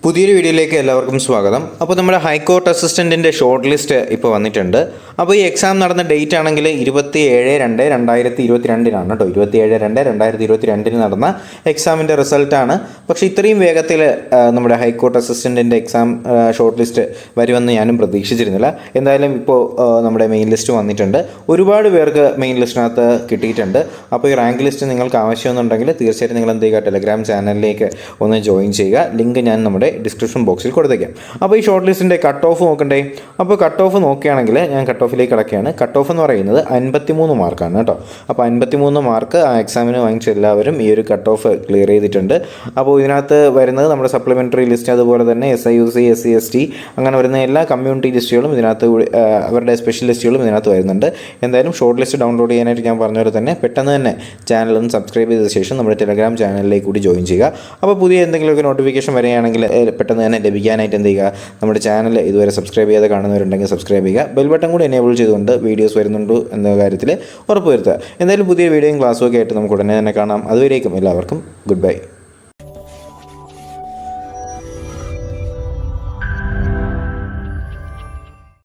പുതിയൊരു വീഡിയോയിലേക്ക് എല്ലാവർക്കും സ്വാഗതം. അപ്പോൾ നമ്മുടെ ഹൈക്കോർട്ട് അസിസ്റ്റൻറ്റിൻ്റെ ഷോർട്ട് ലിസ്റ്റ് ഇപ്പോൾ വന്നിട്ടുണ്ട്. അപ്പോൾ ഈ എക്സാം നടന്ന ഡേറ്റ് ആണെങ്കിൽ 27/2/2022 കേട്ടോ. 27/2/2022 നടന്ന എക്സാമിൻ്റെ റിസൾട്ടാണ്. പക്ഷേ ഇത്രയും വേഗത്തിൽ നമ്മുടെ ഹൈക്കോർട്ട് അസിസ്റ്റൻറ്റിൻ്റെ എക്സാം ഷോർട്ട് ലിസ്റ്റ് വരുമെന്ന് ഞാനും പ്രതീക്ഷിച്ചിരുന്നില്ല. എന്തായാലും ഇപ്പോൾ നമ്മുടെ മെയിൻ ലിസ്റ്റ് വന്നിട്ടുണ്ട്. ഒരുപാട് പേർക്ക് മെയിൻ ലിസ്റ്റിനകത്ത് കിട്ടിയിട്ടുണ്ട്. അപ്പോൾ ഈ റാങ്ക് ലിസ്റ്റ് നിങ്ങൾക്ക് ആവശ്യമെന്നുണ്ടെങ്കിൽ തീർച്ചയായിട്ടും നിങ്ങൾ എന്ത് ചെയ്യുക, ടെലഗ്രാം ചാനലിലേക്ക് ഒന്ന് ജോയിൻ ചെയ്യുക. ലിങ്ക് ഞാൻ നമ്മുടെ ഡിസ്ക്രിപ്ഷൻ ബോക്സിൽ കൊടുത്തേക്കാം. അപ്പോൾ ഈ ഷോർട്ട് ലിസ്റ്റിൻ്റെ കട്ട് ഓഫ് നോക്കണ്ടേ. അപ്പോൾ കട്ട് ഓഫ് നോക്കുകയാണെങ്കിൽ ഞാൻ കട്ട് ഓഫിലേക്ക് കിടക്കുകയാണ്. കട്ട് ഓഫ് എന്ന് പറയുന്നത് 53 മാർക്കാണ് കേട്ടോ. അപ്പോൾ 53 മാർക്ക് ആ എക്സാമിന് വാങ്ങിച്ച എല്ലാവരും ഈ ഒരു കട്ട് ഓഫ് ക്ലിയർ ചെയ്തിട്ടുണ്ട്. അപ്പോൾ ഇതിനകത്ത് വരുന്നത് നമ്മുടെ സപ്ലിമെൻ്ററി ലിസ്റ്റ്, അതുപോലെ തന്നെ SIUC, SC ST അങ്ങനെ വരുന്ന എല്ലാ കമ്മ്യൂണിറ്റി ലിസ്റ്റുകളും ഇതിനകത്ത്, അവരുടെ സ്പെഷ്യൽ ലിസ്റ്റുകളും ഇതിനകത്ത് വരുന്നുണ്ട്. എന്തായാലും ഷോർട്ട് ലിസ്റ്റ് ഡൗൺലോഡ് ചെയ്യാനായിട്ട് ഞാൻ പറഞ്ഞ പോലെ തന്നെ പെട്ടെന്ന് തന്നെ ചാനലൊന്ന് സബ്സ്ക്രൈബ് ചെയ്ത ശേഷം നമ്മുടെ ടെലഗ്രാം ചാനലിലേക്ക് കൂടി ജോയിൻ ചെയ്യുക. അപ്പോൾ പുതിയ എന്തെങ്കിലുമൊക്കെ നോട്ടിഫിക്കേഷൻ വരികയാണെങ്കിൽ പെട്ടെന്ന് തന്നെ ലഭിക്കാനായിട്ട് എന്ത് ചെയ്യുക, നമ്മുടെ ചാനൽ ഇതുവരെ സബ്സ്ക്രൈബ് ചെയ്ത് കാണുന്നവരുണ്ടെങ്കിൽ സബ്സ്ക്രൈബ് ചെയ്യുക. ബെൽ ബട്ടൺ കൂടി എനേബിൾ ചെയ്തുകൊണ്ട് വീഡിയോസ് വരുന്നുണ്ടോ എന്ന കാര്യത്തിൽ ഉറപ്പ് വരുത്തുക. എന്തായാലും പുതിയ വീഡിയോയും ക്ലാസ്സും ഒക്കെ ആയിട്ട് നമുക്ക് ഉടനെ തന്നെ കാണാം. അതുവരേക്കും എല്ലാവർക്കും ഗുഡ് ബൈ.